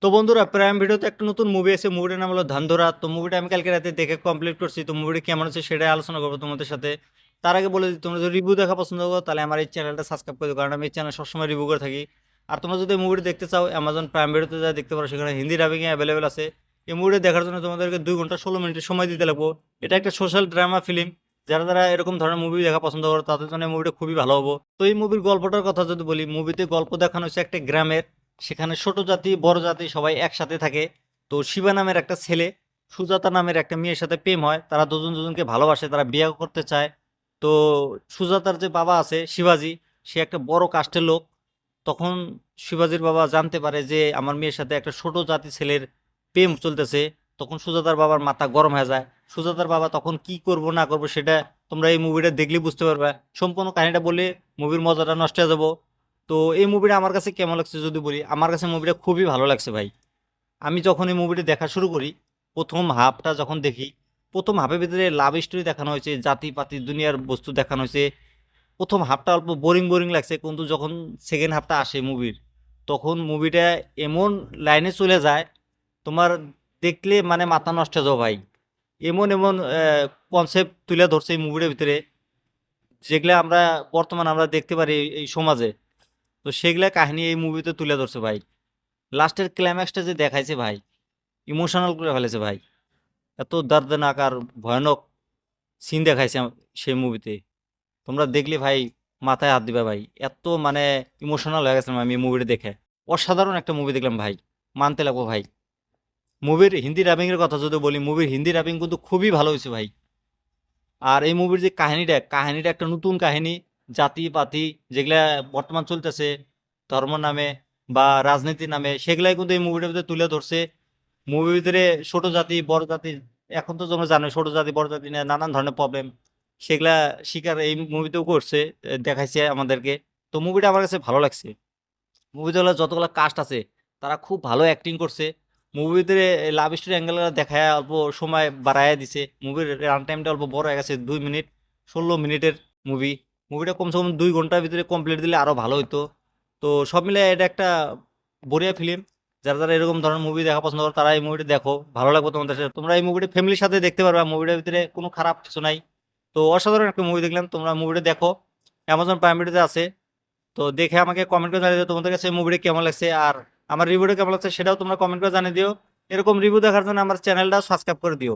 তো বন্ধুরা প্রাইম ভিডিওতে একটা নতুন মুভি আছে, মুভিটার নাম হলো ধান্ধরা। তো মুভিটা আমি কালকে রাতে দেখে কমপ্লিট করছি। তো মুভিটা কেমন আছে সেটাই আলোচনা করবো তোমাদের সাথে। তার আগে বলে দিই, তোমরা যদি রিভিউ দেখা পছন্দ করো তাহলে আমার এই চ্যানেলটা সাবস্ক্রাইব করে দিও, কারণ আমি এই চ্যানেল সবসময় রিভিউ করে থাকি। আর তোমরা যদি মুভিটা দেখতে চাও অ্যামাজন প্রাইম ভিডিওতে যা দেখতে পারো, সেখানে হিন্দি ডাবিংয়ে অ্যাভেলেবেল আছে। এই মুভিটা দেখার জন্য তোমাদেরকে 2 ঘন্টা 16 মিনিটের সময় দিতে লাগবো। এটা একটা সোশ্যাল ড্রামা ফিল্ম। যারা যারা এরকম ধরনের মুভি দেখা পছন্দ করো তাদের জন্য মুভিটা খুবই ভালো হবো। তো এই মুভির গল্পটার কথা যদি বলি, মুভিতে গল্প দেখানো হচ্ছে একটা গ্রামের। সেখানে ছোট জাতি বড় জাতি সবাই একসাথে থাকে। তো শিবা নামের একটা ছেলে, সুজাতা নামের একটা মেয়ের সাথে প্রেম হয়, তারা দুজন দুজনকে ভালোবাসে, তারা বিয়ে করতে চায়। তো সুজাতার যে বাবা আছে শিবাজি, সে একটা বড় কাস্টের লোক। তখন শিবাজির বাবা জানতে পারে যে আমার মেয়ের সাথে একটা ছোট জাতি ছেলের প্রেম চলতেছে। তখন সুজাতার বাবার মাথা গরম হয়ে যায়। সুজাতার বাবা তখন কি করব না করব সেটা তোমরা এই মুভিটা দেখলে বুঝতে পারবে। সম্পূর্ণ কাহিনীটা বলে মুভির মজাটা নষ্ট হয়ে যাবো। তো এই মুভিটা আমার কাছে কেমন লাগছে যদি বলি, আমার কাছে মুভিটা খুবই ভালো লাগছে ভাই। আমি যখন এই মুভিটা দেখা শুরু করি, প্রথম হাফটা যখন দেখি, প্রথম হাফের ভিতরে লাভ স্টোরি দেখানো হয়েছে, জাতিপাতি দুনিয়ার বস্তু দেখানো হয়েছে। প্রথম হাফটা অল্প বোরিং বোরিং লাগছে, কিন্তু যখন সেকেন্ড হাফটা আসে মুভির, তখন মুভিটা এমন লাইনে চলে যায়, তোমার দেখলে মানে মাথা নষ্ট হয়ে যাও ভাই। এমন এমন কনসেপ্ট তুলে ধরছে এই মুভিটার ভিতরে, যেগুলা আমরা বর্তমানে আমরা দেখতে পারি এই সমাজে। তো সেগুলা কাহিনী এই মুভিতে তুলে ধরছে ভাই। লাস্টের ক্লাইম্যাক্সটা যে দেখাইছে ভাই, ইমোশনাল করে ফেলেছে ভাই। এত দর্দনাক আর ভয়ানক সিন দেখাইছে সেই মুভিতে। তোমরা দেখলে ভাই মাথায় হাত দিবা ভাই। এত মানে ইমোশনাল হয়ে গেছিলাম আমি এই মুভিটা দেখে। অসাধারণ একটা মুভি দেখলাম ভাই, মানতে লাগবো ভাই। মুভির হিন্দি ডাবিং এর কথা যদি বলি, মুভির হিন্দি ডাবিং কিন্তু খুবই ভালো হয়েছে ভাই। আর এই মুভির যে কাহিনীটা একটা নতুন কাহিনী। জাতি পাতি যেগুলা বর্তমান চলতেছে ধর্ম নামে বা রাজনীতির নামে, সেগুলাই কিন্তু এই মুভিটার ভিতরে তুলে ধরছে। মুভির ভিতরে ছোট জাতি বড় জাতি, এখন তো তোমরা জানো ছোট জাতি বড় জাতি নিয়ে নানান ধরনের প্রবলেম, সেগুলা শিকার এই মুভিতেও করছে, দেখাইছে আমাদেরকে। তো মুভিটা আমার কাছে ভালো লাগছে। মুভিতে হলো যতগুলো কাস্ট আছে তারা খুব ভালো অ্যাক্টিং করছে। মুভির ভিতরে লাভ স্টোরি অ্যাঙ্গেল দেখায় অল্প সময় বাড়ায় দিছে। মুভির রান টাইমটা অল্প বড় হয়ে গেছে, 2 মিনিট 16 মিনিটের মুভি। মুভিটা কমসে কম 2 ঘন্টার ভিতরে কমপ্লিট দিলে আরো ভালো হতো। তো সব মিলে এটা একটা বঢ়িয়া ফিল্ম। যারা যারা এরকম ধরনের মুভি দেখা পছন্দ করো তারা এই মুভিটা দেখো, ভালো লাগবে তোমাদের সাথে। তোমরা এই মুভিটা ফ্যামিলির সাথে দেখতে পারবে, মুভিটার ভিতরে কোনো খারাপ কিছু নাই। তো অসাধারণ একটা মুভি দেখলাম, তোমরা মুভিটা দেখো, অ্যামাজন প্রাইম ভিডিওতে আছে। তো দেখে আমাকে কমেন্ট করে জানিয়ে দিও তোমাদের কাছে মুভিটা কেমন লাগছে, আর আমার রিভিউটা কেমন লাগছে সেটাও তোমরা কমেন্ট করে জানিয়ে দিও। এরকম রিভিউ দেখার জন্য আমার চ্যানেলটা সাবস্ক্রাইব করে দিও।